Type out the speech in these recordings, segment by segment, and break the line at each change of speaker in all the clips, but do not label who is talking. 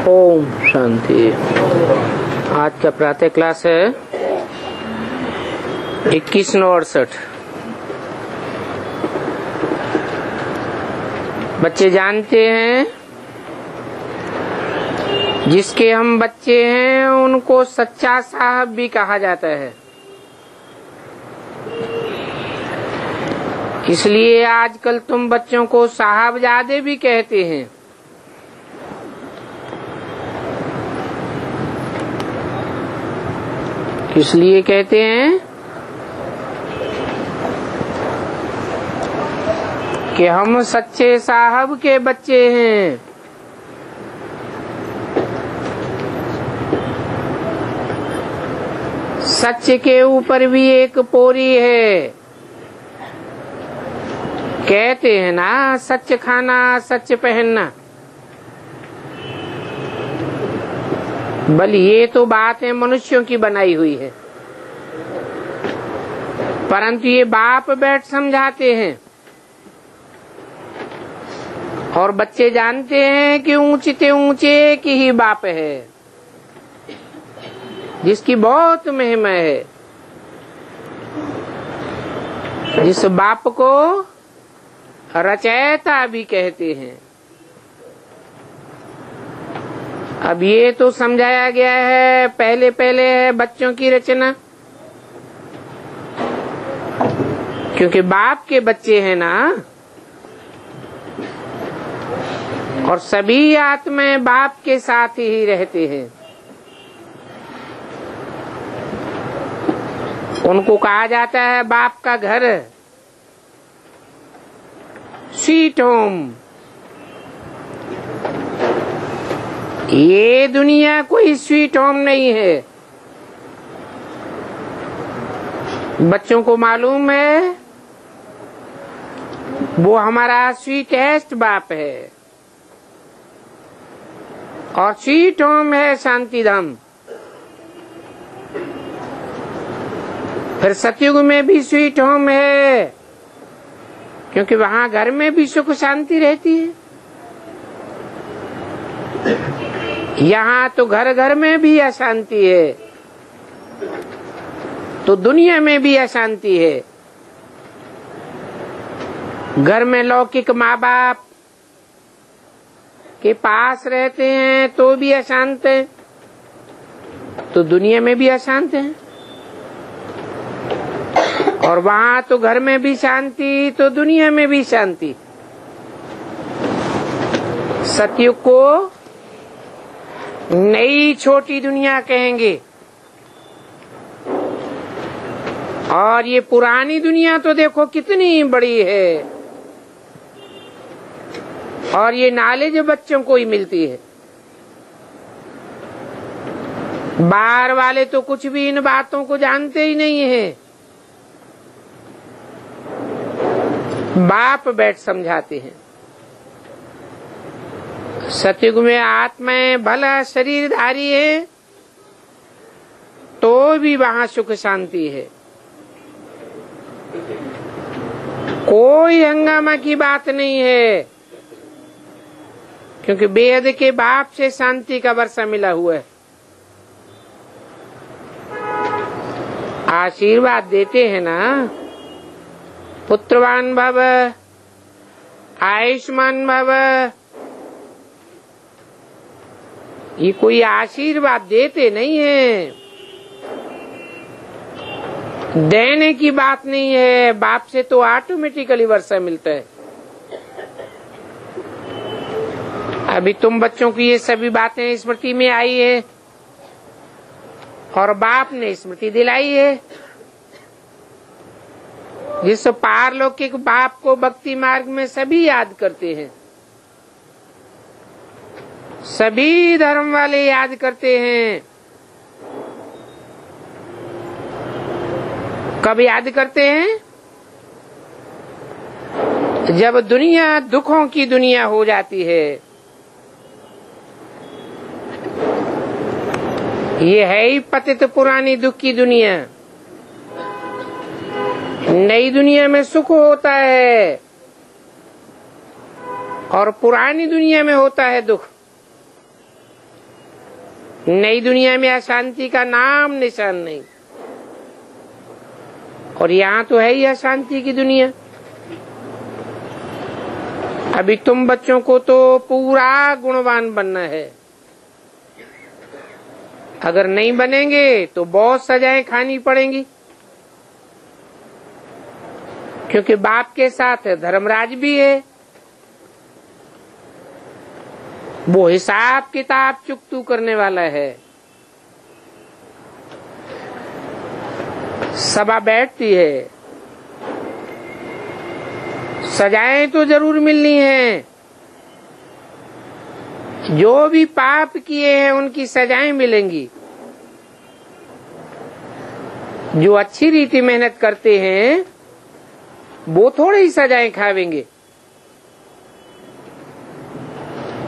ओम शांति। आज का प्रातः क्लास है 2168। बच्चे जानते हैं जिसके हम बच्चे हैं उनको सच्चा साहब भी कहा जाता है। इसलिए आजकल तुम बच्चों को साहबजादे भी कहते हैं। किस लिए कहते हैं? कि हम सच्चे साहब के बच्चे हैं। सच के ऊपर भी एक पोरी है। कहते हैं ना, सच खाना सच पहनना। बल ये तो बात है मनुष्यों की बनाई हुई है, परंतु ये बाप बैठ समझाते हैं। और बच्चे जानते हैं कि ऊंचे ऊंचे एक ही बाप है जिसकी बहुत महिमा है, जिस बाप को रचयिता भी कहते हैं। अब ये तो समझाया गया है, पहले पहले है बच्चों की रचना, क्योंकि बाप के बच्चे हैं ना। और सभी आत्माएं बाप के साथ ही रहते हैं। उनको कहा जाता है बाप का घर, स्वीट होम। ये दुनिया कोई स्वीट होम नहीं है। बच्चों को मालूम है वो हमारा स्वीटेस्ट बाप है और स्वीट होम है शांति धाम। फिर सतयुग में भी स्वीट होम है, क्योंकि वहाँ घर में भी सुख शांति रहती है। यहाँ तो घर घर में भी अशांति है, तो दुनिया में भी अशांति है। घर में लौकिक माँ बाप के पास रहते हैं तो भी अशांत है, तो दुनिया में भी अशांत है। और वहाँ तो घर में भी शांति तो दुनिया में भी शांति। सतयुग को नई छोटी दुनिया कहेंगे, और ये पुरानी दुनिया तो देखो कितनी बड़ी है। और ये नॉलेज बच्चों को ही मिलती है। बाहर वाले तो कुछ भी इन बातों को जानते ही नहीं है। बाप बैठ समझाते हैं। सतयुग में आत्माएं भला शरीरधारी है तो भी वहाँ सुख शांति है। कोई हंगामा की बात नहीं है, क्योंकि बेहद के बाप से शांति का वर्षा मिला हुआ है। आशीर्वाद देते हैं ना, पुत्रवान भव, आयुष्मान भव। ये कोई आशीर्वाद देते नहीं है, देने की बात नहीं है। बाप से तो ऑटोमेटिकली वर्षा मिलता है। अभी तुम बच्चों की ये सभी बातें स्मृति में आई है और बाप ने स्मृति दिलाई है। जिस पारलौकिक बाप को भक्ति मार्ग में सभी याद करते हैं, सभी धर्म वाले याद करते हैं। कब याद करते हैं? जब दुनिया दुखों की दुनिया हो जाती है। ये है ही पतित पुरानी दुख की दुनिया। नई दुनिया में सुख होता है और पुरानी दुनिया में होता है दुख। नई दुनिया में अशांति का नाम निशान नहीं, और यहाँ तो है ही अशांति की दुनिया। अभी तुम बच्चों को तो पूरा गुणवान बनना है, अगर नहीं बनेंगे तो बहुत सजाएं खानी पड़ेंगी, क्योंकि बाप के साथ धर्मराज भी है, वो हिसाब किताब चुकतू करने वाला है। सभा बैठती है, सजाएं तो जरूर मिलनी है, जो भी पाप किए हैं उनकी सजाएं मिलेंगी। जो अच्छी रीति मेहनत करते हैं वो थोड़ी ही सजाएं खावेंगे।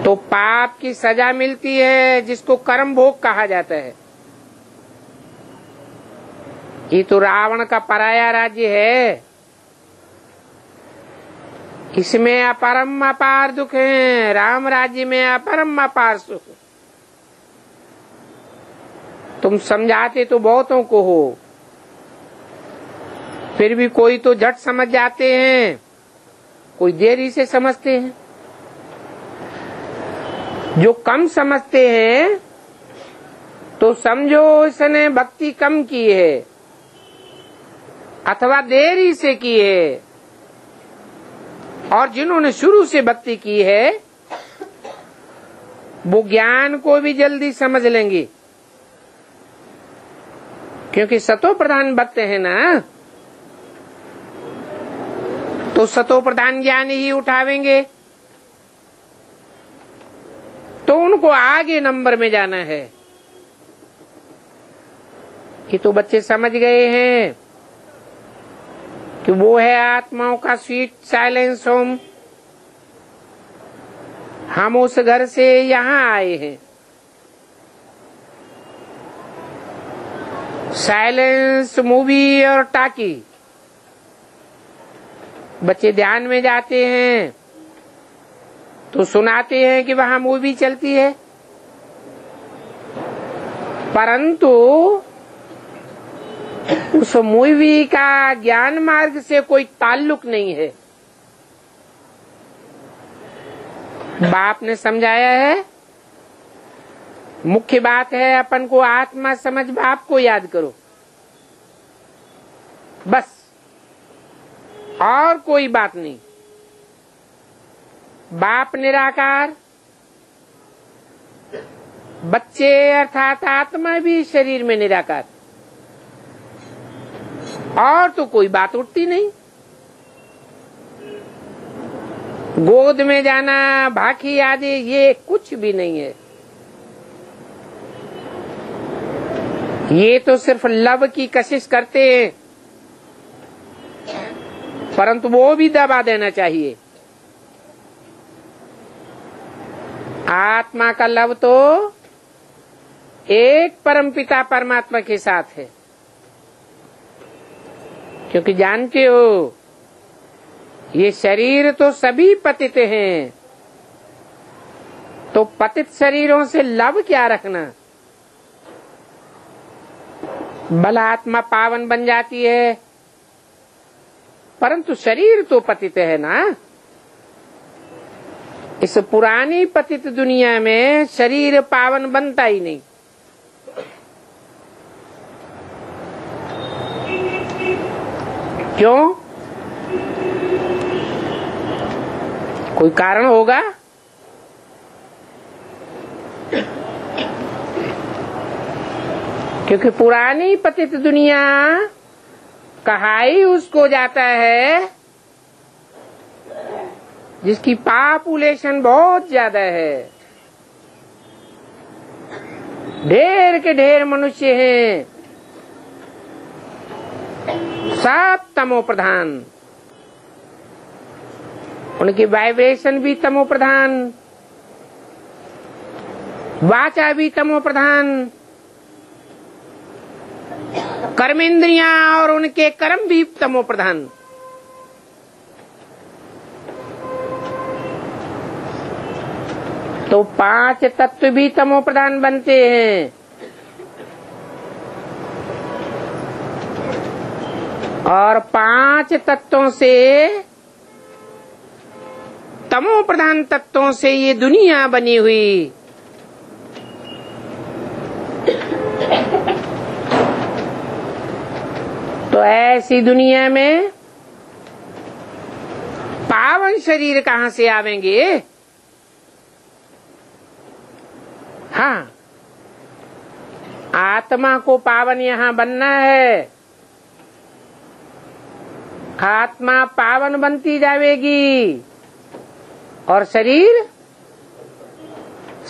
तो पाप की सजा मिलती है जिसको कर्म भोग कहा जाता है। ये तो रावण का पराया राज्य है, इसमें अपरम अपार दुख है, राम राज्य में अपरम अपार सुख। तुम समझाते तो बहुतों को हो, फिर भी कोई तो झट समझ जाते हैं, कोई देरी से समझते हैं। जो कम समझते हैं तो समझो इसने भक्ति कम की है अथवा देरी से की है, और जिन्होंने शुरू से भक्ति की है वो ज्ञान को भी जल्दी समझ लेंगे, क्योंकि सतो प्रधान भक्त है ना, तो सतो प्रधान ज्ञान ही उठावेंगे, तो उनको आगे नंबर में जाना है। कि तो बच्चे समझ गए हैं कि वो है आत्माओं का स्वीट साइलेंस होम। हम उस घर से यहाँ आए हैं। साइलेंस मूवी और टाकी, बच्चे ध्यान में जाते हैं तो सुनाते हैं कि वहां मूवी चलती है, परंतु उस मूवी का ज्ञान मार्ग से कोई ताल्लुक नहीं है। बाप ने समझाया है, मुख्य बात है अपन को आत्मा समझ बाप को याद करो, बस और कोई बात नहीं। बाप निराकार, बच्चे अर्थात आत्मा भी शरीर में निराकार, और तो कोई बात उठती नहीं। गोद में जाना, भाखी आदि ये कुछ भी नहीं है। ये तो सिर्फ लव की कशिश करते हैं, परंतु वो भी दबा देना चाहिए। आत्मा का लव तो एक परमपिता परमात्मा के साथ है, क्योंकि जानते हो ये शरीर तो सभी पतित हैं, तो पतित शरीरों से लव क्या रखना। भला आत्मा पावन बन जाती है, परंतु शरीर तो पतित है ना। इस पुरानी पतित दुनिया में शरीर पावन बनता ही नहीं। क्यों? कोई कारण होगा? क्योंकि पुरानी पतित दुनिया कहा ही उसको जाता है जिसकी पॉपुलेशन बहुत ज्यादा है, ढेर के ढेर मनुष्य हैं, सब तमो प्रधान, उनकी वाइब्रेशन भी तमो प्रधान, वाचा भी तमो प्रधान, कर्मेंद्रियां और उनके कर्म भी तमो प्रधान। तो 5 तत्व भी तमो प्रधान बनते हैं। और 5 तत्वों से, तमो प्रधान तत्वों से ये दुनिया बनी हुई। तो ऐसी दुनिया में पावन शरीर कहाँ से आवेंगे? हाँ, आत्मा को पावन यहाँ बनना है। आत्मा पावन बनती जाएगी और शरीर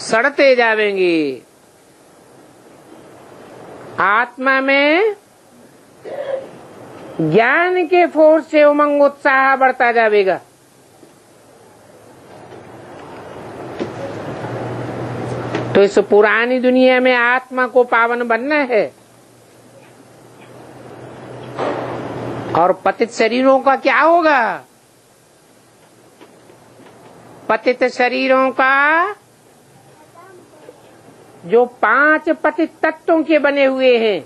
सड़ते जाएंगे। आत्मा में ज्ञान के फोर्स से उमंग उत्साह बढ़ता जाएगा। तो इस पुरानी दुनिया में आत्मा को पावन बनना है। और पतित शरीरों का क्या होगा? पतित शरीरों का, जो 5 पतित तत्वों के बने हुए हैं,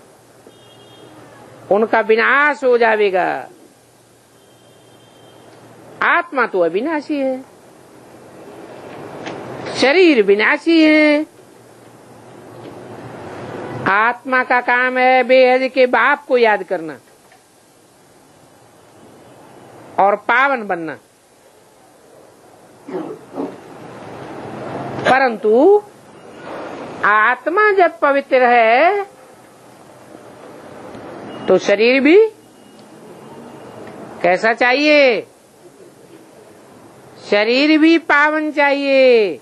उनका विनाश हो जाएगा। आत्मा तो अविनाशी है, शरीर विनाशी है। आत्मा का काम है बेहद के बाप को याद करना और पावन बनना। परंतु आत्मा जब पवित्र है तो शरीर भी कैसा चाहिए? शरीर भी पावन चाहिए।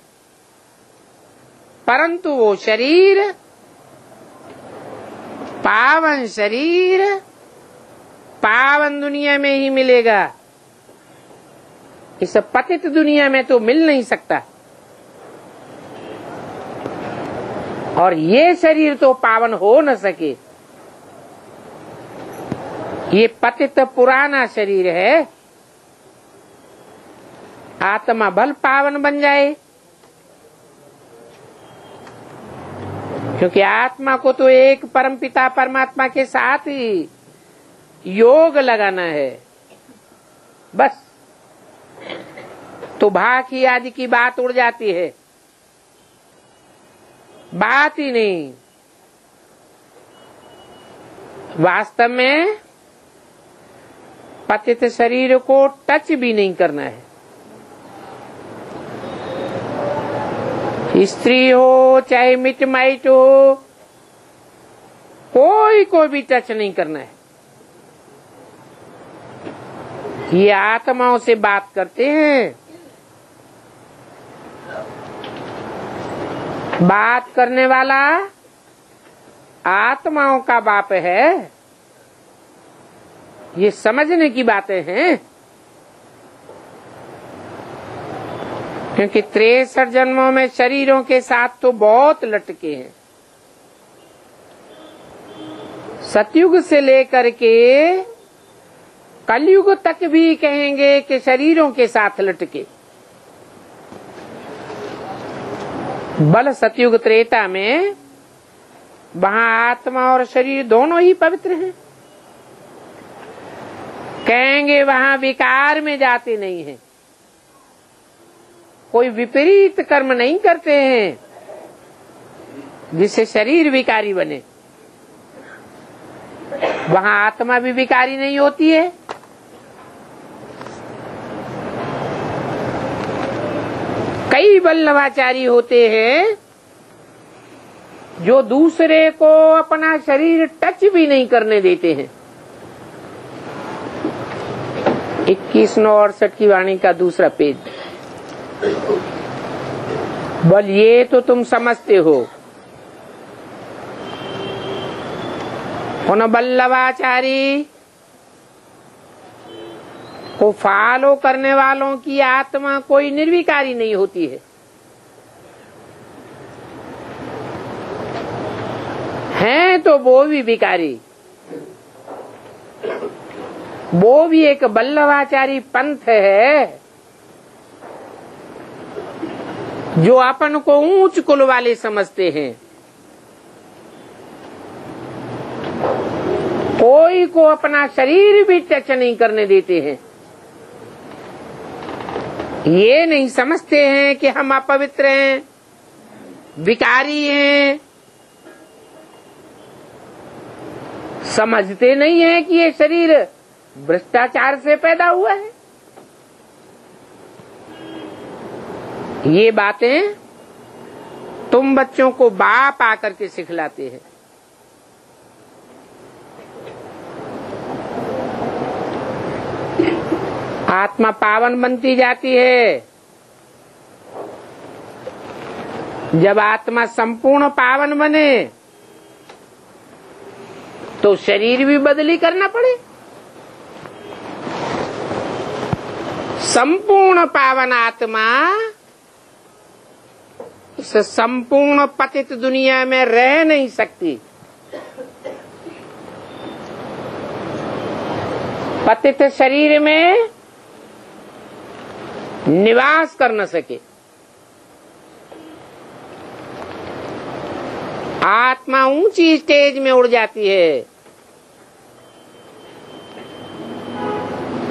परंतु वो शरीर, पावन शरीर पावन दुनिया में ही मिलेगा। इस पतित दुनिया में तो मिल नहीं सकता। और ये शरीर तो पावन हो न सके। ये पतित पुराना शरीर है। आत्मा भल पावन बन जाए, क्योंकि आत्मा को तो एक परमपिता परमात्मा के साथ ही योग लगाना है। बस तो भाकी आदि की बात उड़ जाती है, बात ही नहीं। वास्तव में पतित शरीर को टच भी नहीं करना है। स्त्री हो चाहे मिट माइट हो, कोई को भी टच नहीं करना है। ये आत्माओं से बात करते हैं। बात करने वाला आत्माओं का बाप है। ये समझने की बातें हैं, क्योंकि 63 जन्मों में शरीरों के साथ तो बहुत लटके हैं। सतयुग से लेकर के कलयुग तक भी कहेंगे कि शरीरों के साथ लटके। बल सतयुग त्रेता में वहां आत्मा और शरीर दोनों ही पवित्र हैं। कहेंगे वहां विकार में जाते नहीं हैं, कोई विपरीत कर्म नहीं करते हैं जिससे शरीर विकारी बने। वहां आत्मा भी विकारी नहीं होती है। कई वल्लभाचारी होते हैं जो दूसरे को अपना शरीर टच भी नहीं करने देते हैं। 2168 की वाणी का दूसरा पेज। बोल ये तो तुम समझते हो। उन वल्लभाचारी को फॉलो करने वालों की आत्मा कोई निर्विकारी नहीं होती है। हैं तो वो भी विकारी, वो भी एक वल्लभाचारी पंथ है। जो अपन को ऊंच कुल वाले समझते हैं, कोई को अपना शरीर भी टच नहीं करने देते हैं। ये नहीं समझते हैं कि हम अपवित्र हैं, विकारी हैं। समझते नहीं है कि ये शरीर भ्रष्टाचार से पैदा हुआ है। ये बातें तुम बच्चों को बाप आकर के सिखलाते हैं। आत्मा पावन बनती जाती है। जब आत्मा संपूर्ण पावन बने तो शरीर भी बदली करना पड़े। संपूर्ण पावन आत्मा इस संपूर्ण पतित दुनिया में रह नहीं सकती। पतित शरीर में निवास कर न सके। आत्मा ऊंची स्टेज में उड़ जाती है।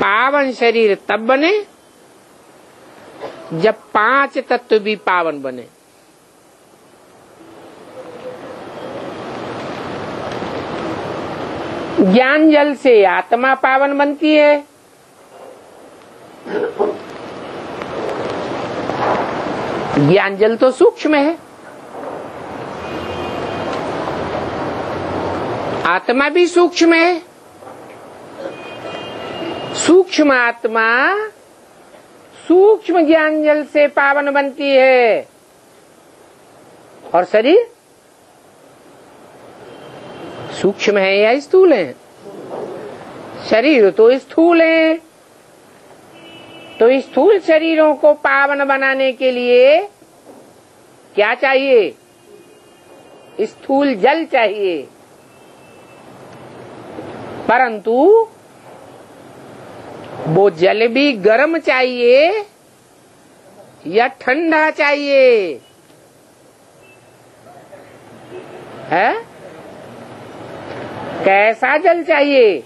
पावन शरीर तब बने जब 5 तत्व भी पावन बने। ज्ञान जल से आत्मा पावन बनती है। ज्ञान जल तो सूक्ष्म है, आत्मा भी सूक्ष्म है। सूक्ष्म आत्मा सूक्ष्म ज्ञान जल से पावन बनती है। और शरीर सूक्ष्म है या स्थूल है? शरीर तो स्थूल है। तो स्थूल शरीरों को पावन बनाने के लिए क्या चाहिए? स्थूल जल चाहिए। परंतु वो जल भी गर्म चाहिए या ठंडा चाहिए? है? कैसा जल चाहिए?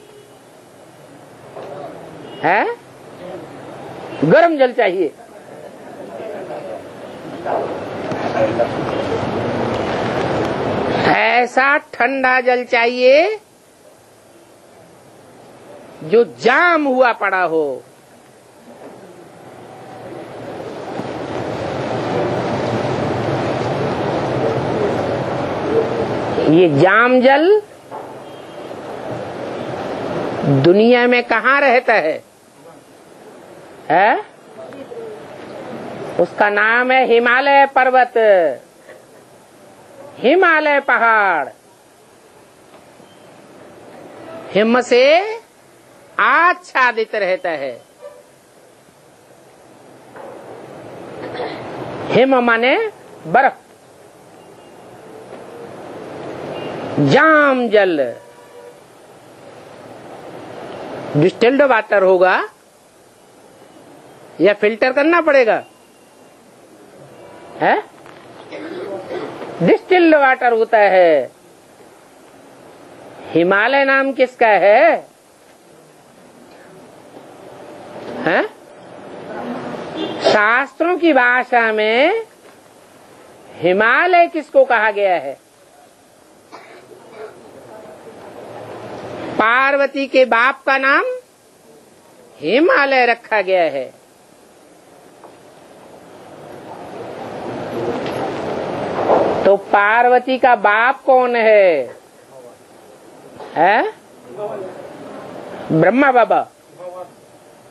है? गर्म जल चाहिए। ऐसा ठंडा जल चाहिए जो जाम हुआ पड़ा हो। ये जाम जल दुनिया में कहाँ रहता है? उसका नाम है हिमालय पर्वत, हिमालय पहाड़। हिम से आच्छादित रहता है। हिम माने बर्फ। जाम जल डिस्टिल्ड वाटर होगा या फिल्टर करना पड़ेगा? है? डिस्टिल्ड वाटर होता है। हिमालय नाम किसका है? हैं? शास्त्रों की भाषा में हिमालय किसको कहा गया है? पार्वती के बाप का नाम हिमालय रखा गया है। तो पार्वती का बाप कौन है? है? ब्रह्मा बाबा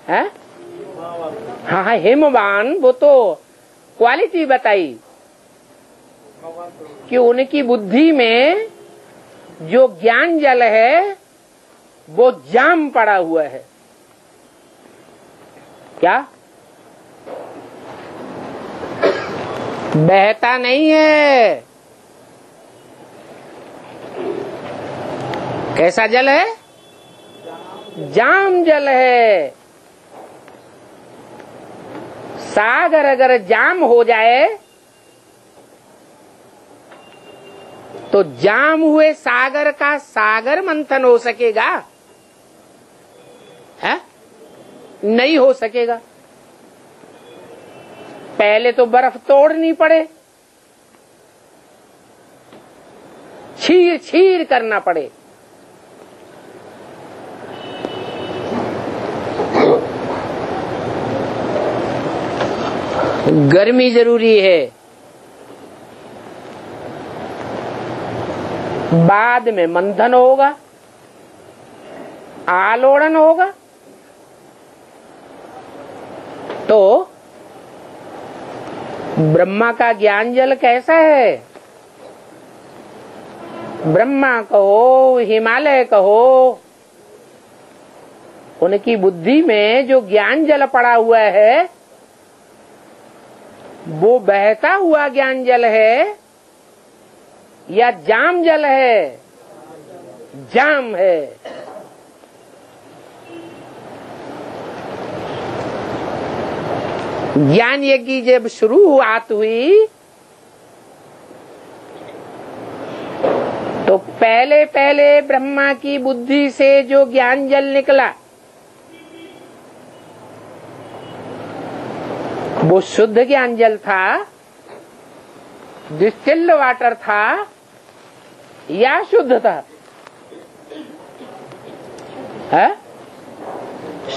है? हाँ, हिमवान। वो तो क्वालिटी बताई कि उनकी बुद्धि में जो ज्ञान जल है वो जाम पड़ा हुआ है। क्या? बहता नहीं है। कैसा जल है? जाम जल है। सागर अगर जाम हो जाए तो जाम हुए सागर का सागर मंथन हो सकेगा? है? नहीं हो सकेगा। पहले तो बर्फ तोड़नी पड़े, छीर छीर करना पड़े। गर्मी जरूरी है, बाद में मंथन होगा, आलोड़न होगा। तो ब्रह्मा का ज्ञान जल कैसा है? ब्रह्मा कहो, हिमालय कहो, उनकी बुद्धि में जो ज्ञान जल पड़ा हुआ है वो बहता हुआ ज्ञान जल है या जाम जल है? जाम है। ज्ञान यज्ञ जब शुरुआत हुई तो पहले पहले ब्रह्मा की बुद्धि से जो ज्ञान जल निकला वो शुद्ध ज्ञान जल था, डिस्टिल्ड वाटर था या शुद्ध था? है?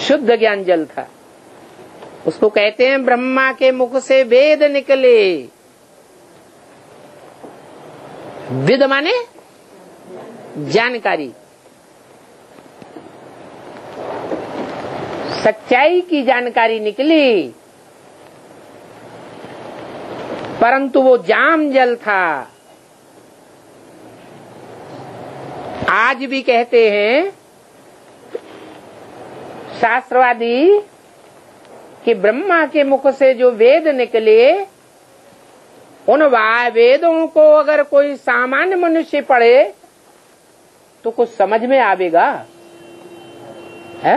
शुद्ध ज्ञान जल था। उसको कहते हैं ब्रह्मा के मुख से वेद निकले। विद माने जानकारी, सच्चाई की जानकारी निकली, परंतु वो जाम जल था। आज भी कहते हैं शास्त्रवादी कि ब्रह्मा के मुख से जो वेद निकले उन वेदों को अगर कोई सामान्य मनुष्य पढ़े तो कुछ समझ में आवेगा? है?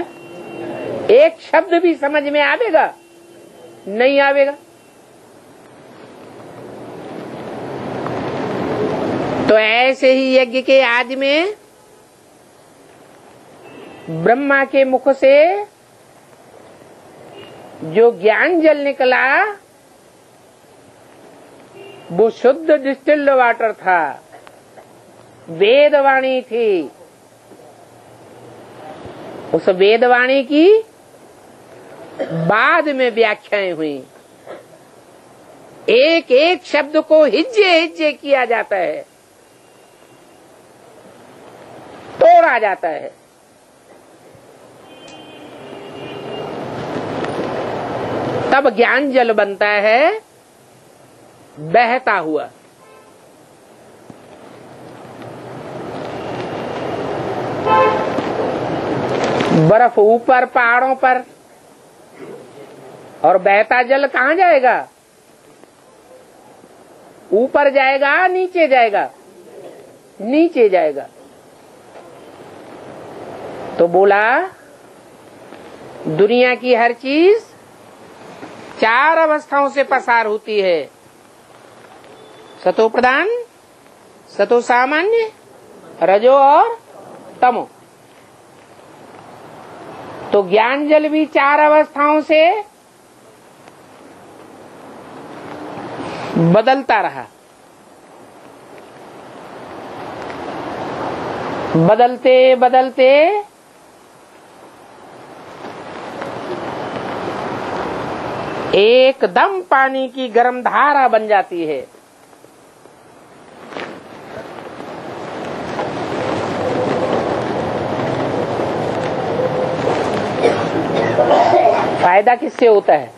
एक शब्द भी समझ में आवेगा? नहीं आवेगा। तो ऐसे ही यज्ञ के आदि में ब्रह्मा के मुख से जो ज्ञान जल निकला वो शुद्ध डिस्टिल्ड वाटर था, वेदवाणी थी। उस वेदवाणी की बाद में व्याख्याएं हुई, एक एक शब्द को हिज्जे हिज्जे किया जाता है, तोड़ा जाता है। तब ज्ञान जल बनता है बहता हुआ। बर्फ ऊपर पहाड़ों पर और बहता जल कहाँ जाएगा? ऊपर जाएगा नीचे जाएगा? नीचे जाएगा। तो बोला दुनिया की हर चीज 4 अवस्थाओं से पसार होती है, सतो प्रधान, सतो सामान्य, रजो और तमो। तो ज्ञान जल भी 4 अवस्थाओं से बदलता रहा। बदलते बदलते एकदम पानी की गर्म धारा बन जाती है। फायदा किससे होता है?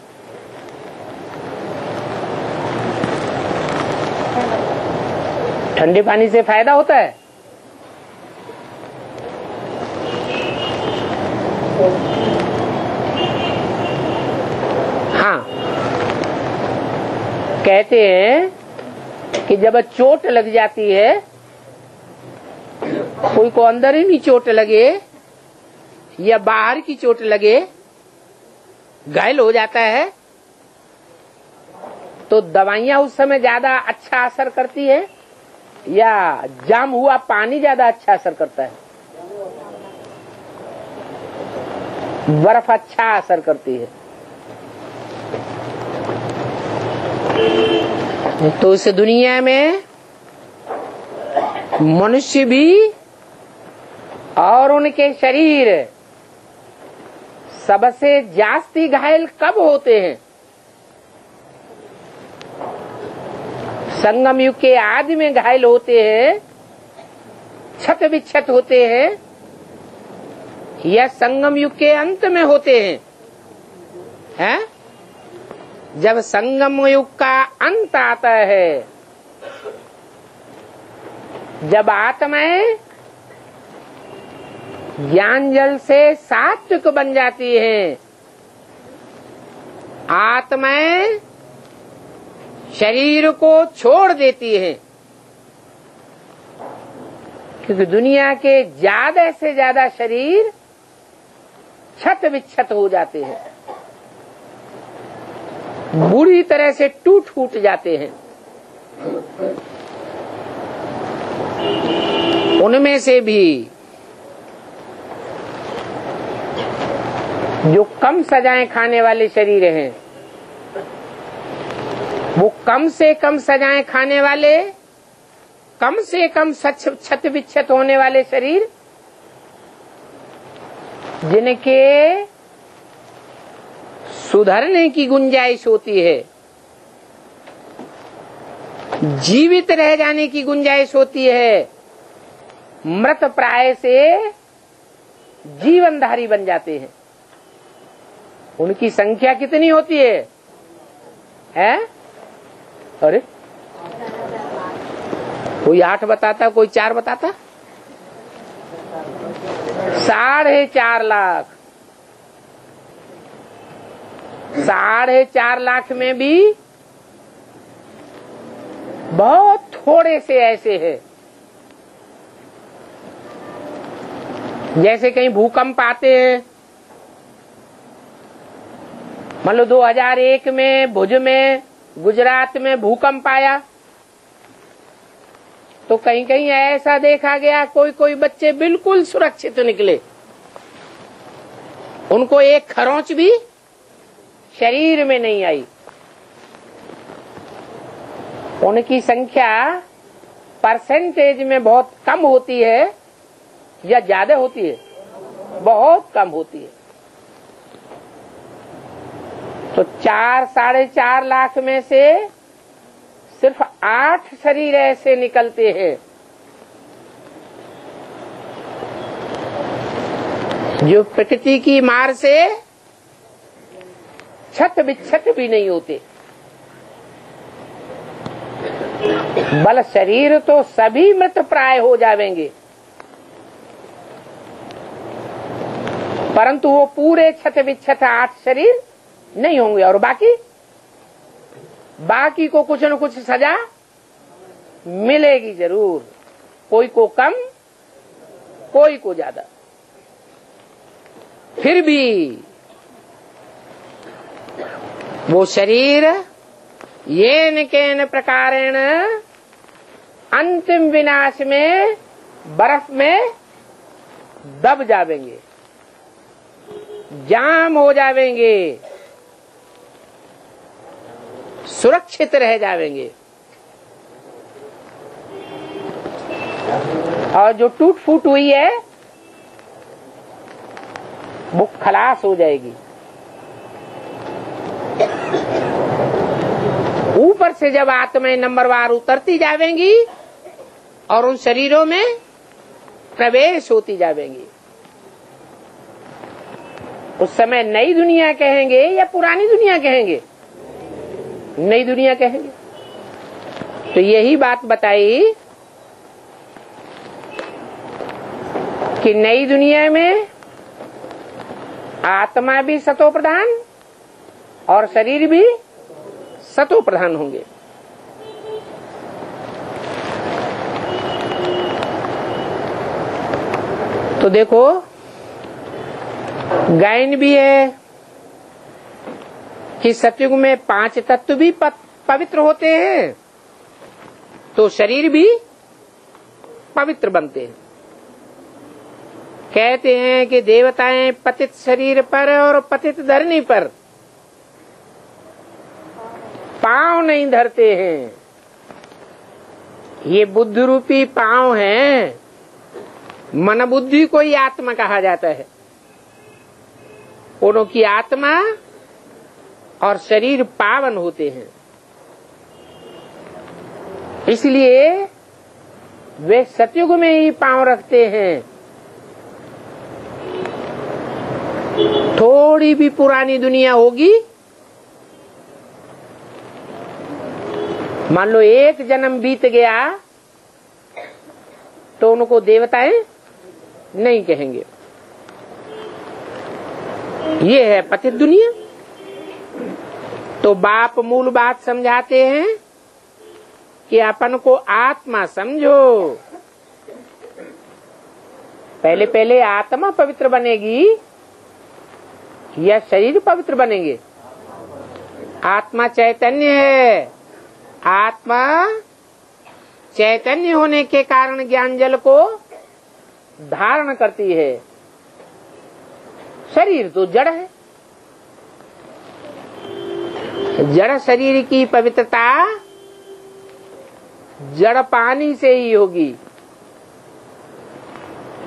ठंडे पानी से फायदा होता है? हाँ, कहते हैं कि जब चोट लग जाती है, कोई को अंदर ही नहीं चोट लगे या बाहर की चोट लगे, घायल हो जाता है, तो दवाइयां उस समय ज्यादा अच्छा असर करती है या जाम हुआ पानी ज्यादा अच्छा असर करता है? बर्फ अच्छा असर करती है। तो इस दुनिया में मनुष्य भी और उनके शरीर सबसे जास्ती घायल कब होते हैं? संगम युग के आदि में घायल होते हैं, क्षत विक्षत होते हैं, या संगम युग के अंत में होते हैं? जब संगम युग का अंत आता है, जब आत्माएं ज्ञान जल से सात्विक बन जाती हैं, आत्माएं शरीर को छोड़ देती हैं, क्योंकि दुनिया के ज्यादा से ज्यादा शरीर क्षत विक्षत हो जाते हैं, बुरी तरह से टूट फूट जाते हैं। उनमें से भी जो कम सजाएं खाने वाले शरीर हैं, वो कम से कम सजाएं खाने वाले, कम से कम क्षत विक्षत होने वाले शरीर, जिनके सुधरने की गुंजाइश होती है, जीवित रह जाने की गुंजाइश होती है, मृत प्राय से जीवनधारी बन जाते हैं। उनकी संख्या कितनी होती है? अरे कोई 8 बताता, कोई 4 बताता। 4.5 लाख। 4.5 लाख में भी बहुत थोड़े से ऐसे हैं, जैसे कहीं भूकंप आते हैं। मान लो 2001 में भुज में, गुजरात में भूकंप आया, तो कहीं कहीं ऐसा देखा गया कोई कोई बच्चे बिल्कुल सुरक्षित निकले, उनको एक खरोंच भी शरीर में नहीं आई। उनकी संख्या परसेंटेज में बहुत कम होती है या ज्यादा होती है? बहुत कम होती है। तो 4-4.5 लाख में से सिर्फ 8 शरीर ऐसे निकलते हैं जो प्रकृति की मार से क्षत विक्षत भी नहीं होते। बल शरीर तो सभी मृत प्राय हो जाएंगे, परंतु वो पूरे क्षत विक्षत 8 शरीर नहीं होंगे। और बाकी को कुछ न कुछ सजा मिलेगी जरूर, कोई को कम, कोई को ज्यादा। फिर भी वो शरीर येन केन प्रकारेण अंतिम विनाश में बर्फ में दब जावेंगे, जाम हो जावेंगे, सुरक्षित रह जावेंगे। और जो टूट फूट हुई है वो खलास हो जाएगी। ऊपर से जब आत्माएं नंबरवार उतरती जावेंगी और उन शरीरों में प्रवेश होती जावेंगी, उस समय नई दुनिया कहेंगे या पुरानी दुनिया कहेंगे? नई दुनिया कहेंगे। तो यही बात बताई कि नई दुनिया में आत्मा भी सतो प्रधान और शरीर भी सतो प्रधान होंगे। तो देखो, गायन भी है कि सतयुग में 5 तत्व भी पवित्र होते हैं, तो शरीर भी पवित्र बनते हैं। कहते हैं कि देवताएं पतित शरीर पर और पतित धरनी पर पांव नहीं धरते हैं। ये बुद्धि रूपी पांव हैं। मन बुद्धि को ही आत्मा कहा जाता है। उनकी आत्मा और शरीर पावन होते हैं, इसलिए वे सतयुग में ही पांव रखते हैं। थोड़ी भी पुरानी दुनिया होगी, मान लो एक जन्म बीत गया, तो उनको देवताएं नहीं कहेंगे। ये है पतित दुनिया। तो बाप मूल बात समझाते हैं कि अपन को आत्मा समझो। पहले पहले आत्मा पवित्र बनेगी या शरीर पवित्र बनेंगे? आत्मा चैतन्य है। आत्मा चैतन्य होने के कारण ज्ञान जल को धारण करती है। शरीर तो जड़ है। जड़ शरीर की पवित्रता जड़ पानी से ही होगी,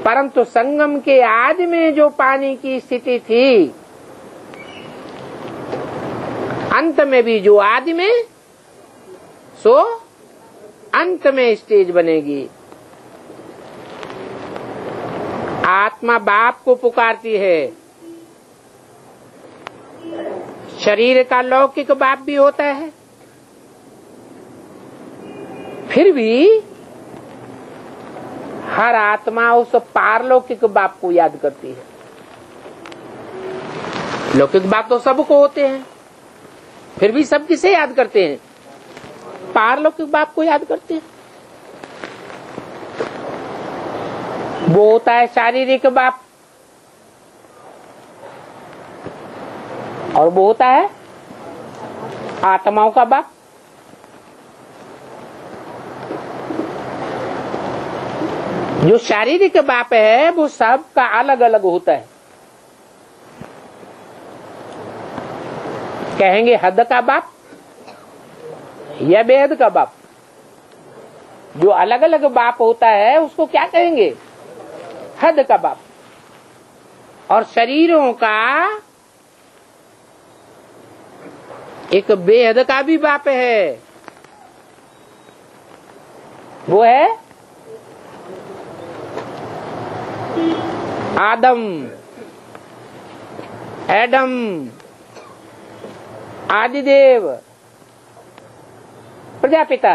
परंतु संगम के आदि में जो पानी की स्थिति थी, अंत में भी जो आदि में, सो अंत में स्टेज बनेगी। आत्मा बाप को पुकारती है। शरीर का लौकिक बाप भी होता है, फिर भी हर आत्मा उस पारलौकिक बाप को याद करती है। लौकिक बाप तो सबको होते हैं, फिर भी सब किसे याद करते हैं? पारलौकिक बाप को याद करते हैं। वो होता है शारीरिक बाप, और वो होता है आत्माओं का बाप। जो शारीरिक बाप है वो सबका अलग अलग होता है। कहेंगे हद का बाप या बेहद का बाप। जो अलग अलग बाप होता है उसको क्या कहेंगे? हद का बाप। और शरीरों का एक बेहद का भी बाप है, वो है आदम, एडम, आदिदेव, प्रजापिता।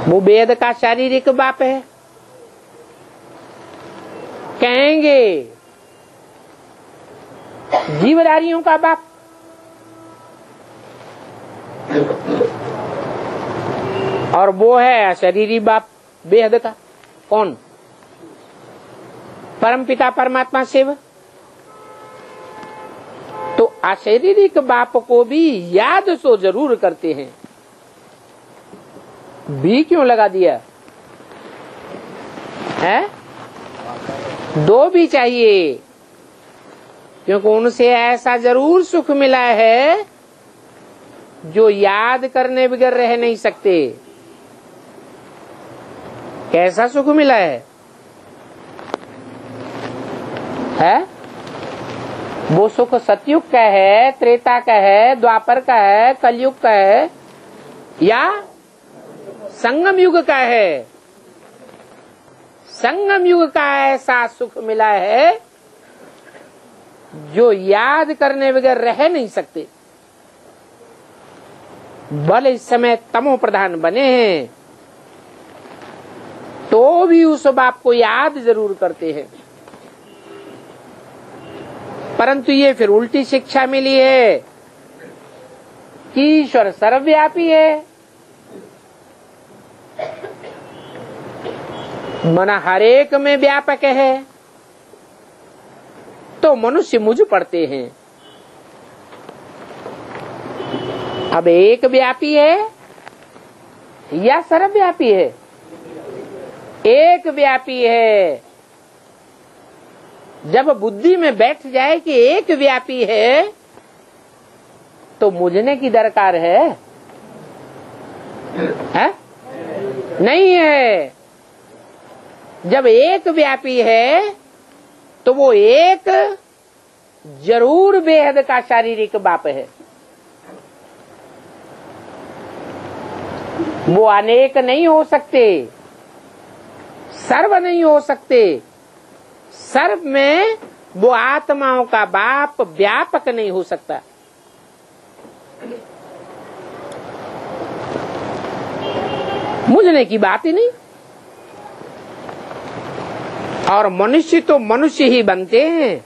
वो वेद का शारीरिक बाप है। कहेंगे जीवधारियों का बाप। और वो है अशरीरी बाप, बेहद का। कौन? परमपिता परमात्मा शिव। तो अशरीरिक बाप को भी याद सो जरूर करते हैं। भी क्यों लगा दिया है? दो भी चाहिए, क्योंकि उनसे ऐसा जरूर सुख मिला है जो याद करने बगैर रह नहीं सकते। कैसा सुख मिला है? वो सुख सतयुग का है, त्रेता का है, द्वापर का है, कलयुग का है, या संगम युग का है? संगम युग का ऐसा सुख मिला है जो याद करने बगैर रह नहीं सकते। बल इस समय तमो प्रधान बने हैं तो भी उस बाप को याद जरूर करते हैं। परंतु ये फिर उल्टी शिक्षा मिली है कि ईश्वर सर्वव्यापी है। मना हरेक में व्यापक है, तो मनुष्य मुझ पड़ते हैं। अब एक व्यापी है या सर्वव्यापी है? एक व्यापी है। जब बुद्धि में बैठ जाए कि एक व्यापी है तो मुझने की दरकार है? नहीं है। जब एक व्यापी है तो वो एक जरूर बेहद का शारीरिक बाप है। वो अनेक नहीं हो सकते, सर्व नहीं हो सकते। सर्व में वो आत्माओं का बाप व्यापक नहीं हो सकता। मुझने की बात ही नहीं। और मनुष्य तो मनुष्य ही बनते हैं।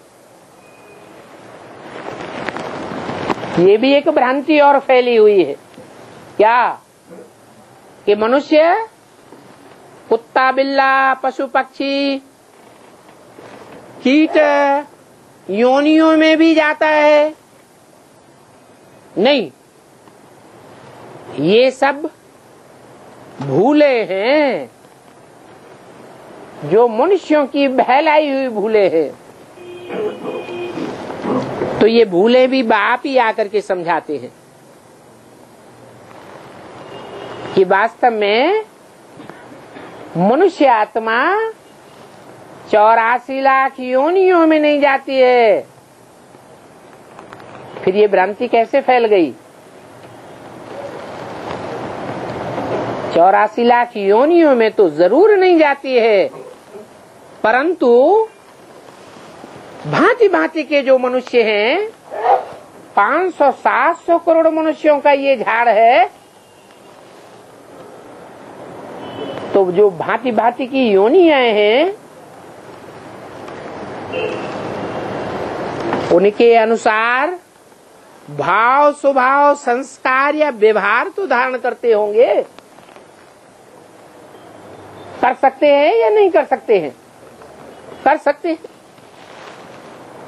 ये भी एक भ्रांति और फैली हुई है क्या कि मनुष्य कुत्ता बिल्ला पशु पक्षी कीट योनियों में भी जाता है? नहीं, ये सब भूले हैं, जो मनुष्यों की बहलाई हुई भूले हैं। तो ये भूले भी बाप ही आकर के समझाते हैं कि वास्तव में मनुष्य आत्मा 84 लाख योनियों में नहीं जाती है। फिर ये भ्रांति कैसे फैल गई? 84 लाख योनियों में तो जरूर नहीं जाती है, परंतु भांति भांति के जो मनुष्य हैं, 500-700 करोड़ मनुष्यों का ये झाड़ है, तो जो भांति भांति की योनियां हैं उनके अनुसार भाव स्वभाव संस्कार या व्यवहार तो धारण करते होंगे। कर सकते हैं या नहीं कर सकते हैं? कर सकते हैं।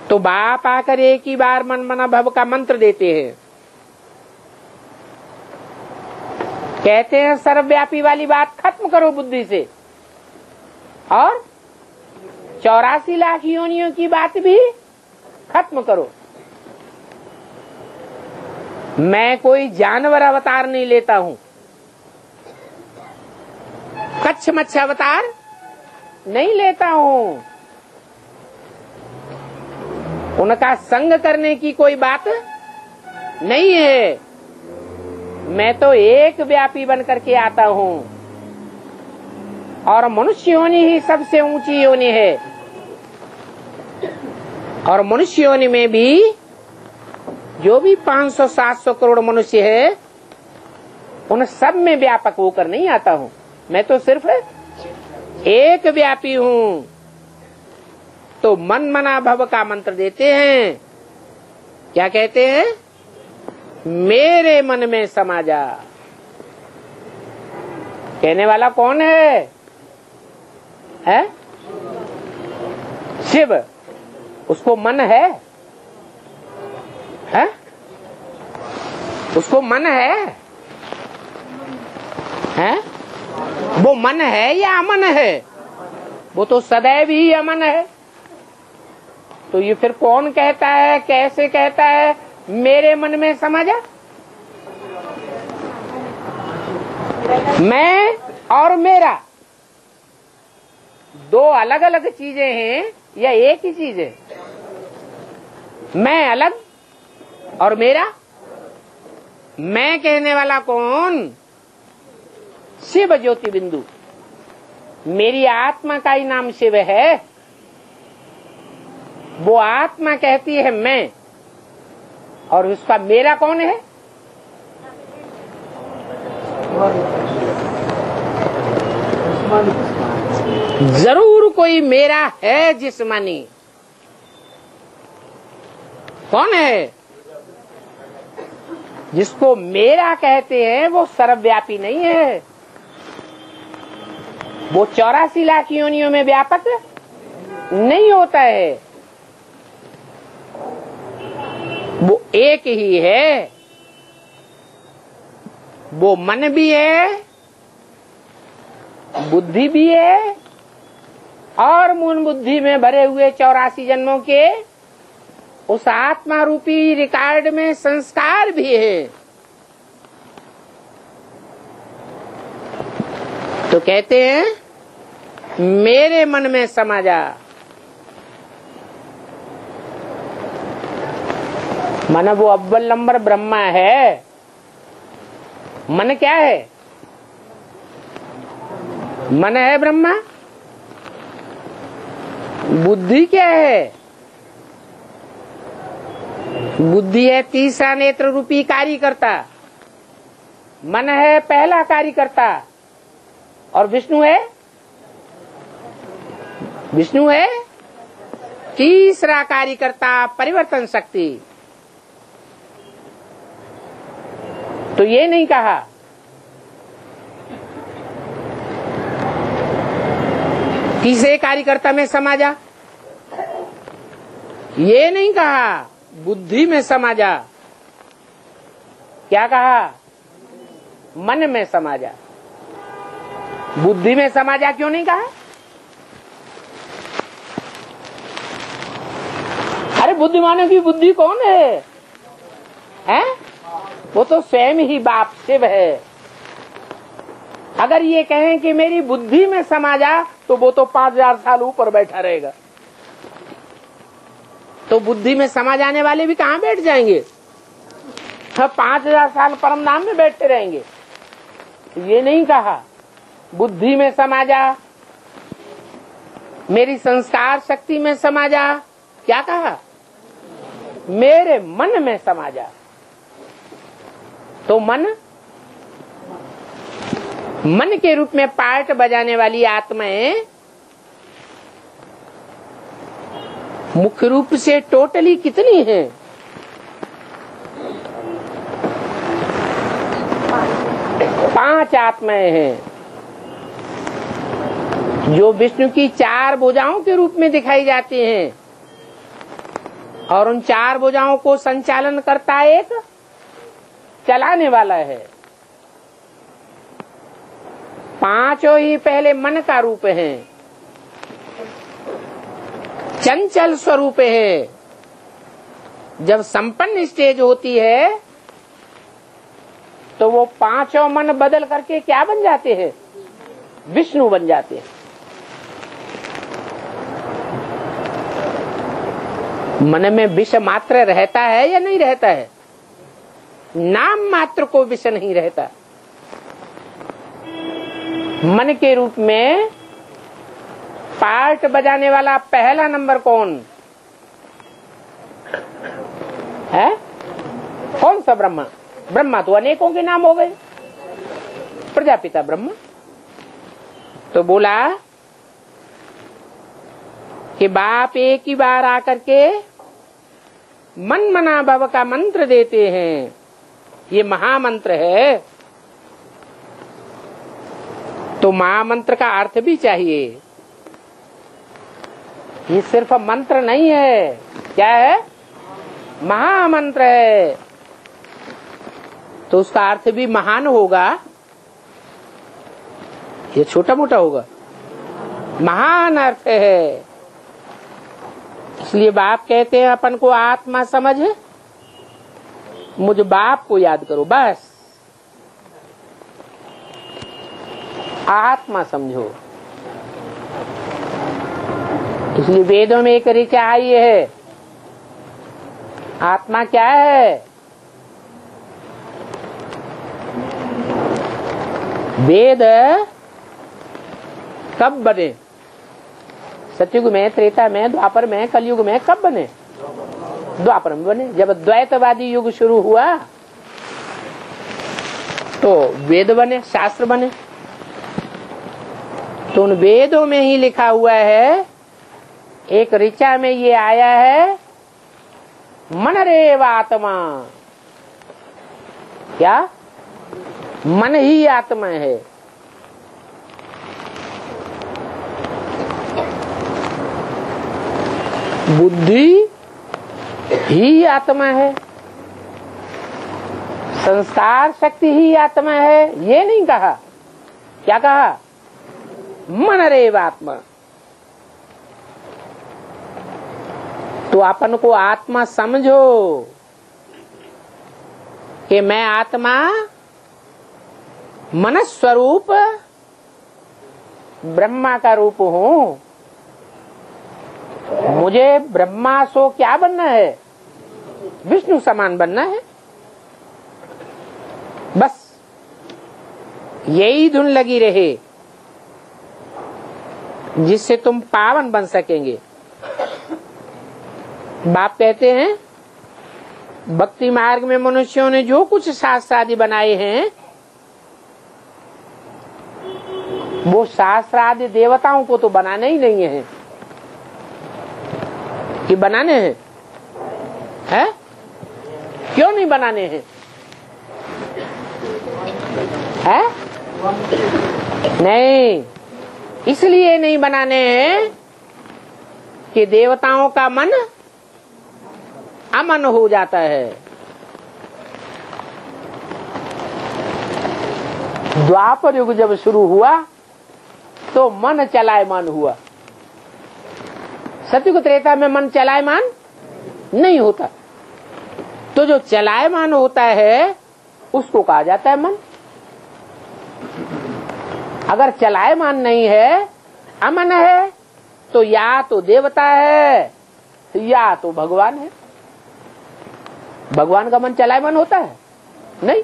तो बाप आकर एक ही बार मन मना भव का मंत्र देते हैं, कहते हैं सर्वव्यापी वाली बात खत्म करो बुद्धि से, और 84 लाख योनियों की बात भी खत्म करो। मैं कोई जानवर अवतार नहीं लेता हूं, कच्छ मच्छ अवतार नहीं लेता हूं। उनका संग करने की कोई बात नहीं है। मैं तो एक व्यापी बन करके आता हूं, और मनुष्य योनि ही सबसे ऊंची योनि है। और मनुष्य योनि में भी जो भी 500-700 करोड़ मनुष्य है, उन सब में व्यापक होकर नहीं आता हूं। मैं तो सिर्फ एक व्यापी हूं। तो मन मना भव का मंत्र देते हैं। क्या कहते हैं? मेरे मन में समा जा। कहने वाला कौन है? शिव। उसको मन है? उसको मन है? वो मन है या अमन है? वो तो सदैव ही अमन है। तो ये फिर कौन कहता है, कैसे कहता है मेरे मन में समा जा? मैं और मेरा दो अलग अलग चीजें हैं या एक ही चीज है? मैं अलग और मेरा। मैं कहने वाला कौन? शिव ज्योति बिंदु। मेरी आत्मा का ही नाम शिव है। वो आत्मा कहती है मैं, और उसका मेरा कौन है? जरूर कोई मेरा है जिस्मानी। कौन है? जिसको मेरा कहते हैं वो सर्वव्यापी नहीं है। वो 84 लाख योनियों में व्यापक नहीं होता है। वो एक ही है। वो मन भी है बुद्धि भी है और मूल बुद्धि में भरे हुए 84 जन्मों के उस आत्मा रूपी रिकॉर्ड में संस्कार भी है। तो कहते हैं मेरे मन में समा जा। मन वो अव्वल नंबर ब्रह्मा है। मन क्या है? मन है ब्रह्मा। बुद्धि क्या है? बुद्धि है तीसरा नेत्र रूपी कार्यकर्ता। मन है पहला कार्यकर्ता और विष्णु है तीसरा कार्यकर्ता, परिवर्तन शक्ति। तो ये नहीं कहा तीसरे कार्यकर्ता में समा जा, ये नहीं कहा बुद्धि में समा जा। क्या कहा? मन में समा जा। बुद्धि में समा जा क्यों नहीं कहा? अरे बुद्धिमानों की बुद्धि कौन है? हैं? वो तो स्वयं ही बाप शिव है। अगर ये कहें कि मेरी बुद्धि में समा जा तो वो तो 5000 साल ऊपर बैठा रहेगा। तो बुद्धि में समा जाने वाले भी कहाँ बैठ जाएंगे? 5000 साल परम धाम में बैठे रहेंगे। ये नहीं कहा बुद्धि में समा जा, मेरी संस्कार शक्ति में समा जा। क्या कहा? मेरे मन में समा जा। तो मन के रूप में पार्ट बजाने वाली आत्माएं मुख्य रूप से टोटली कितनी हैं? 5 आत्माएं हैं जो विष्णु की 4 भुजाओं के रूप में दिखाई जाती हैं और उन 4 भुजाओं को संचालन करता एक चलाने वाला है। 5 ही पहले मन का रूप है, चंचल स्वरूप है। जब संपन्न स्टेज होती है तो वो 5 मन बदल करके क्या बन जाते हैं? विष्णु बन जाते हैं। मन में विष मात्र रहता है या नहीं रहता है? नाम मात्र को विष नहीं रहता। मन के रूप में पार्ट बजाने वाला पहला नंबर कौन है? कौन सा? ब्रह्मा। ब्रह्मा तो अनेकों के नाम हो गए। प्रजापिता ब्रह्मा। तो बोला कि बाप एक ही बार आकर के मन मना भव का मंत्र देते हैं। ये महामंत्र है। तो महामंत्र का अर्थ भी चाहिए। ये सिर्फ मंत्र नहीं है। क्या है? महामंत्र है। तो उसका अर्थ भी महान होगा, ये छोटा मोटा होगा? महान अर्थ है। इसलिए बाप कहते हैं अपन को आत्मा समझ, मुझ बाप को याद करो, बस आत्मा समझो। इसलिए वेदों में एक ऋचा आई है। आत्मा क्या है? वेद कब बने? सतयुग में, त्रेता में, द्वापर में, कलयुग में कब बने? द्वापर में बने। जब द्वैतवादी युग शुरू हुआ तो वेद बने, शास्त्र बने। तो उन वेदों में ही लिखा हुआ है, एक ऋचा में ये आया है, मन रेव आत्मा। क्या? मन ही आत्मा है। बुद्धि ही आत्मा है, संस्कार शक्ति ही आत्मा है। ये नहीं कहा। क्या कहा? मन रेव आत्मा। तो अपन को आत्मा समझो कि मैं आत्मा मन स्वरूप ब्रह्मा का रूप हूं। मुझे ब्रह्मा सो क्या बनना है? विष्णु समान बनना है। बस यही धुन लगी रहे जिससे तुम पावन बन सकेंगे। बाप कहते हैं भक्ति मार्ग में मनुष्यों ने जो कुछ शास्त्र आदि बनाए हैं वो शास्त्र आदि देवताओं को तो बनाने ही नहीं है कि बनाने हैं, है? क्यों नहीं बनाने हैं? है? नहीं, इसलिए नहीं बनाने हैं कि देवताओं का मन अमन हो जाता है। द्वापर युग जब शुरू हुआ तो मन चलायमान हुआ। सतयुग त्रेता में मन चलायमान नहीं होता। तो जो चलायमान होता है उसको कहा जाता है मन। अगर चलायमान नहीं है, अमन है, तो या तो देवता है या तो भगवान है। भगवान का मन चलायमान होता है? नहीं।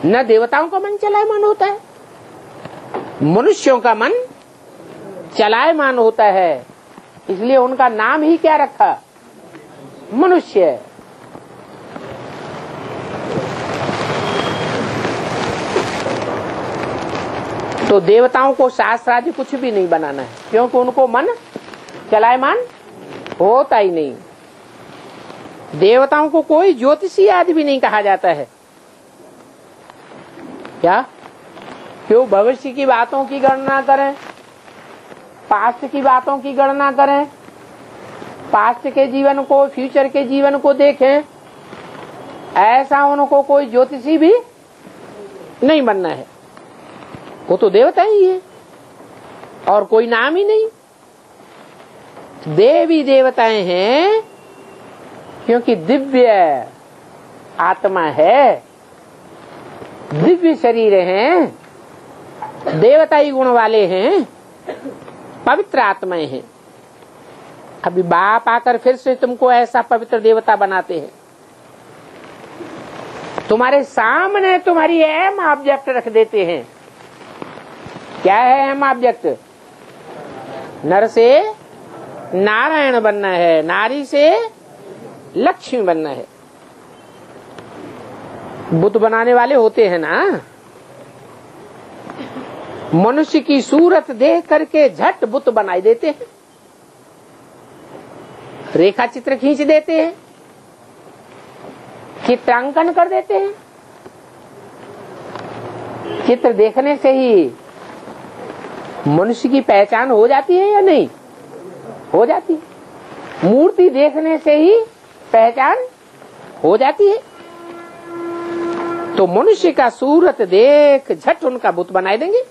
न देवताओं का मन चलायमान होता है। मनुष्यों का मन चलायमान होता है, इसलिए उनका नाम ही क्या रखा? मनुष्य। तो देवताओं को शास्त्र आदि कुछ भी नहीं बनाना है, क्योंकि उनको मन चलायमान होता ही नहीं। देवताओं को कोई ज्योतिषी आदि भी नहीं कहा जाता है। क्या? क्यों? भविष्य की बातों की गणना करें, पास्ट की बातों की गणना करें, पास्ट के जीवन को, फ्यूचर के जीवन को देखें, ऐसा उनको कोई ज्योतिषी भी नहीं बनना है। वो तो देवता ही है और कोई नाम ही नहीं। देवी देवताएं हैं क्योंकि दिव्य आत्मा है, दिव्य शरीर हैं, देवताई गुण वाले हैं, पवित्र आत्माएं हैं। अभी बाप आकर फिर से तुमको ऐसा पवित्र देवता बनाते हैं। तुम्हारे सामने तुम्हारी अहम ऑब्जेक्ट रख देते हैं। क्या है अहम ऑब्जेक्ट? नर से नारायण बनना है, नारी से लक्ष्मी बनना है। बुत बनाने वाले होते हैं ना, मनुष्य की सूरत देख करके झट बुत बनाई देते हैं, रेखा चित्र खींच देते हैं, चित्रांकन कर देते हैं। चित्र देखने से ही मनुष्य की पहचान हो जाती है या नहीं? हो जाती है। मूर्ति देखने से ही पहचान हो जाती है। तो मनुष्य का सूरत देख झट उनका बुत बनाए देंगे,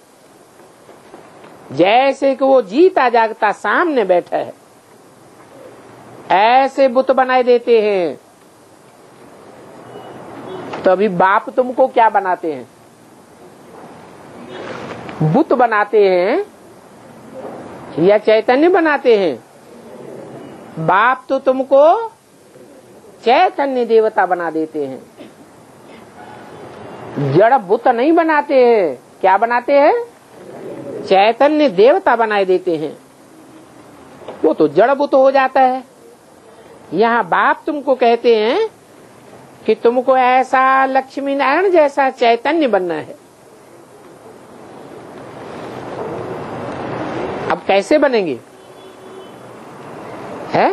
जैसे कि वो जीता जागता सामने बैठा है, ऐसे बुत बनाए देते हैं। तो अभी बाप तुमको क्या बनाते हैं? बुत बनाते हैं या चैतन्य बनाते हैं? बाप तो तुमको चैतन्य देवता बना देते हैं, जड़ बुत नहीं बनाते हैं। क्या बनाते हैं? चैतन्य देवता बनाए देते हैं। वो तो जड़ बुत हो जाता है। यहाँ बाप तुमको कहते हैं कि तुमको ऐसा लक्ष्मी नारायण जैसा चैतन्य बनना है। अब कैसे बनेंगे? है?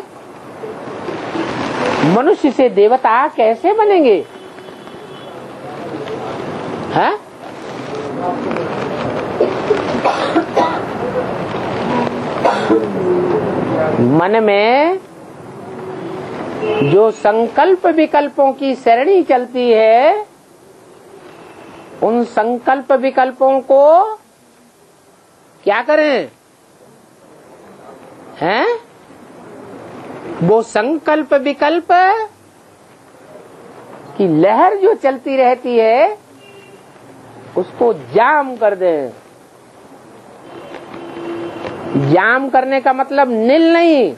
मनुष्य से देवता कैसे बनेंगे? है? मन में जो संकल्प विकल्पों की सरणी चलती है, उन संकल्प विकल्पों को क्या करें? हैं? वो संकल्प विकल्प की लहर जो चलती रहती है उसको जाम कर दें। जाम करने का मतलब नील नहीं,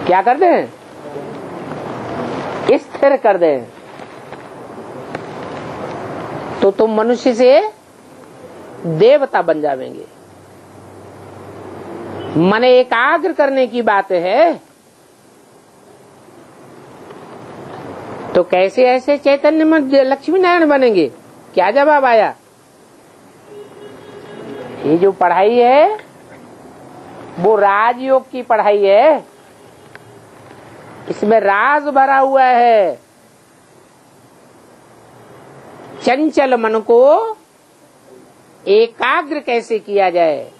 क्या कर दें? स्थिर कर दें। तो तुम मनुष्य से देवता बन जावेंगे। मन एकाग्र करने की बात है। तो कैसे ऐसे चैतन्य में लक्ष्मी नारायण बनेंगे? क्या जवाब आया? ये जो पढ़ाई है वो राजयोग की पढ़ाई है, इसमें राज भरा हुआ है। चंचल मन को एकाग्र कैसे किया जाए,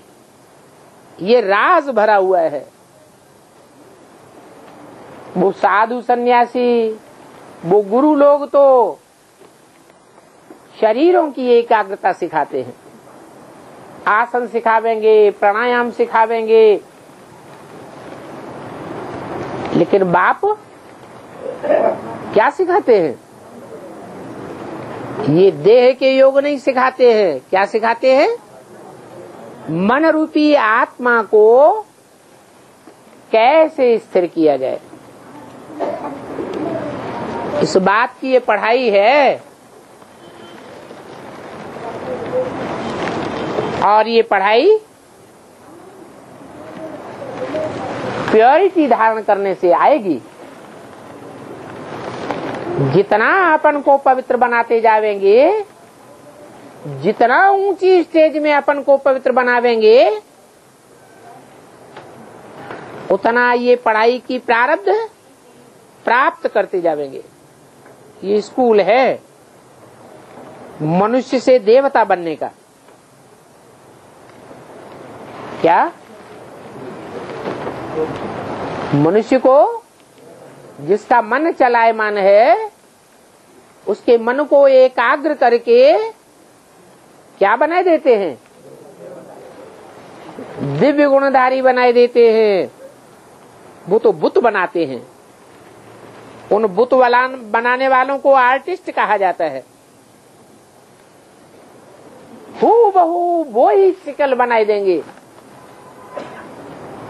ये राज भरा हुआ है। वो साधु सन्यासी, वो गुरु लोग तो शरीरों की एकाग्रता सिखाते हैं, आसन सिखावेंगे, प्राणायाम सिखावेंगे, लेकिन बाप क्या सिखाते हैं? ये देह के योग नहीं सिखाते हैं। क्या सिखाते हैं? मन रूपी आत्मा को कैसे स्थिर किया जाए, इस बात की ये पढ़ाई है। और ये पढ़ाई प्योरिटी धारण करने से आएगी। जितना अपन को पवित्र बनाते जावेंगे, जितना ऊंची स्टेज में अपन को पवित्र बनावेंगे, उतना ये पढ़ाई की प्रारब्ध प्राप्त करते जावेंगे। ये स्कूल है मनुष्य से देवता बनने का। क्या मनुष्य को, जिसका मन चलायमान है, उसके मन को एकाग्र करके क्या बनाए देते हैं? दिव्य गुणधारी बनाए देते हैं। वो तो बुत बनाते हैं। उन बुत बनाने वालों को आर्टिस्ट कहा जाता है। हूबहू वो ही शिकल बनाए देंगे।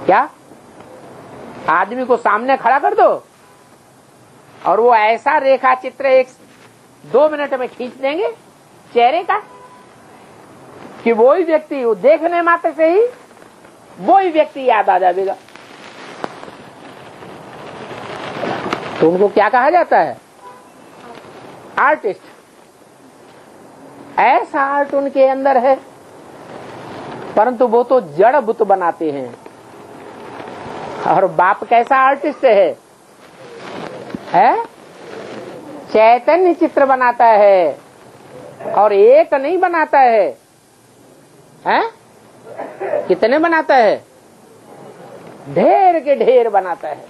क्या आदमी को सामने खड़ा कर दो और वो ऐसा रेखा चित्र 1-2 मिनट में खींच देंगे चेहरे का कि वही व्यक्ति, वो देखने मात्र से ही वही व्यक्ति याद आ जाएगा। तो उनको क्या कहा जाता है? आर्टिस्ट। ऐसा आर्ट उनके अंदर है, परंतु वो तो जड़ बुत बनाते हैं। और बाप कैसा आर्टिस्ट है? चैतन्य चित्र बनाता है, और एक नहीं बनाता है, कितने बनाता है? ढेर के ढेर बनाता है।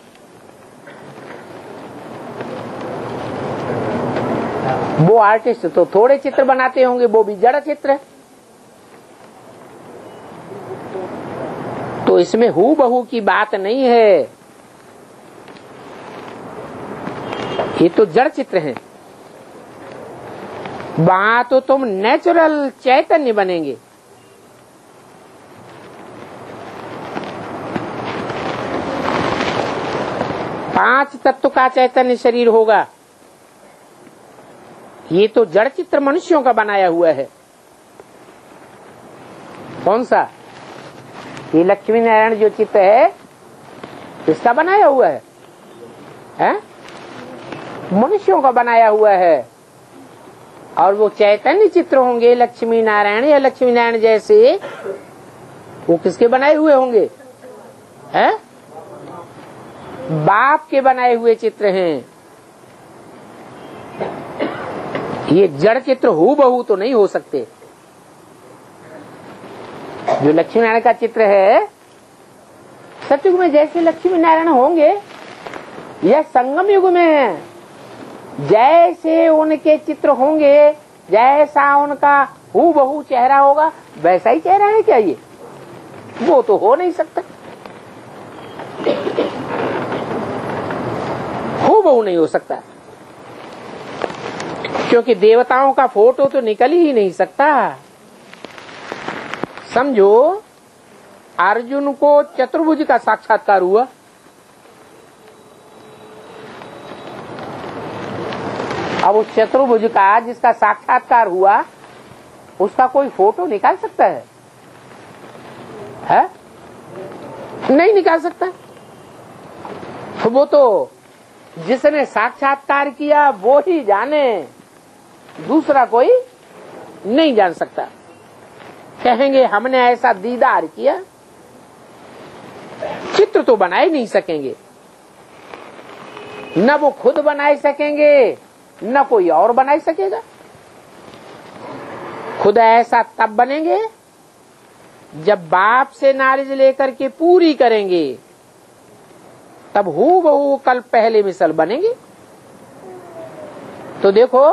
वो आर्टिस्ट तो थोड़े चित्र बनाते होंगे, वो भी जड़ चित्र है। तो इसमें हूबहू की बात नहीं है, ये तो जड़ चित्र है। वहां तो तुम नेचुरल चैतन्य बनेंगे। पांच तत्व का चैतन्य शरीर होगा। ये तो जड़ चित्र मनुष्यों का बनाया हुआ है। कौन सा? ये लक्ष्मी नारायण जो चित्र है, इसका बनाया हुआ है? मनुष्यों का बनाया हुआ है। और वो चैतन्य चित्र होंगे लक्ष्मी नारायण या लक्ष्मी नारायण जैसे, वो किसके बनाए हुए होंगे? बाप के बनाए हुए चित्र हैं। ये जड़ चित्र हूबहू तो नहीं हो सकते। जो लक्ष्मी नारायण का चित्र है, सतयुग में जैसे लक्ष्मी नारायण होंगे, यह संगम युग में जैसे उनके चित्र होंगे जैसा उनका हूबहू चेहरा होगा वैसा ही चेहरा है क्या ये? वो तो हो नहीं सकता, हूबहू नहीं हो सकता, क्योंकि देवताओं का फोटो तो निकल ही नहीं सकता। समझो अर्जुन को चतुर्भुज का साक्षात्कार हुआ, अब उस चतुर्भुज का जिसका साक्षात्कार हुआ उसका कोई फोटो निकाल सकता है? नहीं निकाल सकता। वो तो जिसने साक्षात्कार किया वो ही जाने, दूसरा कोई नहीं जान सकता। कहेंगे हमने ऐसा दीदार किया, चित्र तो बना ही नहीं सकेंगे, न वो खुद बना सकेंगे न कोई और बना सकेगा। खुद ऐसा तब बनेंगे जब बाप से नॉलेज लेकर के पूरी करेंगे, तब हूबहू कल पहले मिसल बनेंगे। तो देखो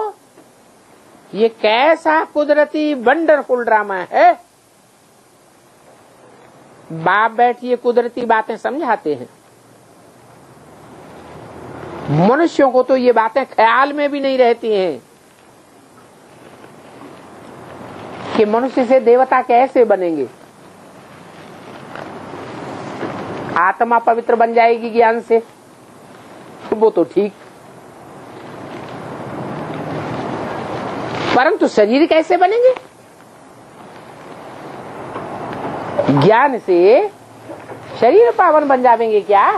ये कैसा कुदरती वंडरफुल ड्रामा है। बाप बैठिए कुदरती बातें समझाते हैं। मनुष्यों को तो ये बातें ख्याल में भी नहीं रहती हैं कि मनुष्य से देवता कैसे बनेंगे। आत्मा पवित्र बन जाएगी ज्ञान से, वो तो ठीक, परंतु शरीर कैसे बनेंगे? ज्ञान से शरीर पावन बन जाएंगे क्या?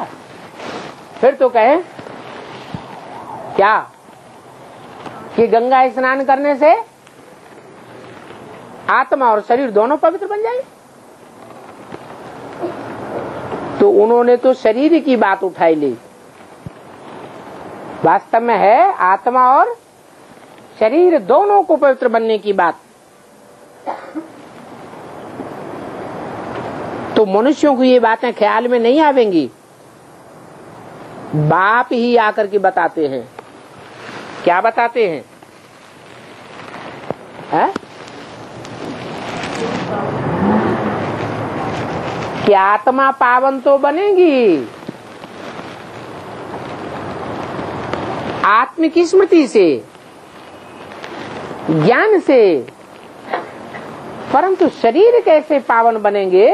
फिर तो कहें क्या कि गंगा स्नान करने से आत्मा और शरीर दोनों पवित्र बन जाए। तो उन्होंने तो शरीर की बात उठाई ली, वास्तव में है आत्मा और शरीर दोनों को पवित्र बनने की बात। तो मनुष्यों को ये बातें ख्याल में नहीं आवेंगी, बाप ही आकर के बताते हैं। क्या बताते हैं? कि आत्मा पावन तो बनेगी आत्मिक स्मृति से, ज्ञान से, परंतु शरीर कैसे पावन बनेंगे?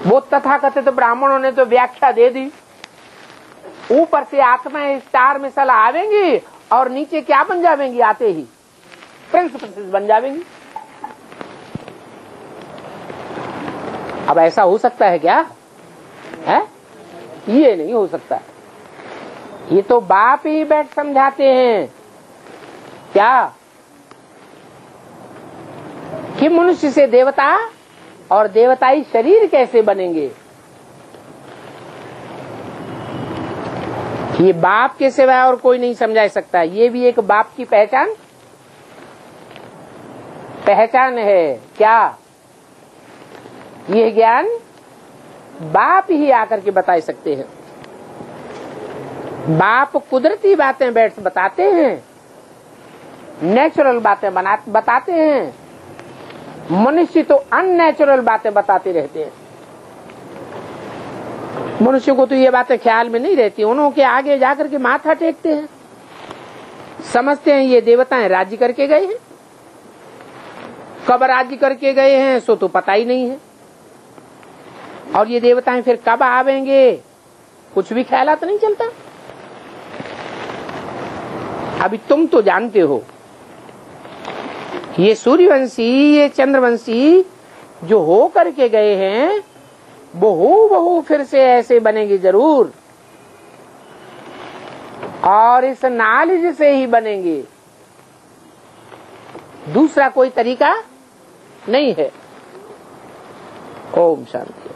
वो तथाकथित ब्राह्मणों ने तो व्याख्या दे दी। ऊपर से आत्मा स्टार मिसल आवेंगी और नीचे क्या बन जाएंगी? आते ही प्रिंस प्रिंसेस बन जाएंगी। अब ऐसा हो सकता है क्या? ये नहीं हो सकता। ये तो बाप ही बैठ समझाते हैं क्या कि मनुष्य से देवता और देवताई शरीर कैसे बनेंगे। ये बाप के सिवाय और कोई नहीं समझा सकता। ये भी एक बाप की पहचान है क्या? ये ज्ञान बाप ही आकर के बता सकते हैं। बाप कुदरती बातें बैठ बताते हैं, नेचुरल बातें बताते हैं। मनुष्य तो अननेचुरल बातें बताते रहते हैं। मनुष्य को तो ये बातें ख्याल में नहीं रहती, उन्होंने आगे जाकर के माथा टेकते हैं, समझते हैं ये देवताएं राज्य करके गए हैं। कब राज्य करके गए हैं सो तो पता ही नहीं है, और ये देवताएं फिर कब आवेंगे कुछ भी ख्यालात नहीं चलता। अभी तुम तो जानते हो ये सूर्यवंशी, ये चंद्रवंशी जो हो करके गए हैं वो हूबहू फिर से ऐसे बनेंगे जरूर, और इस नॉलेज से ही बनेंगे, दूसरा कोई तरीका नहीं है। ओम शांति।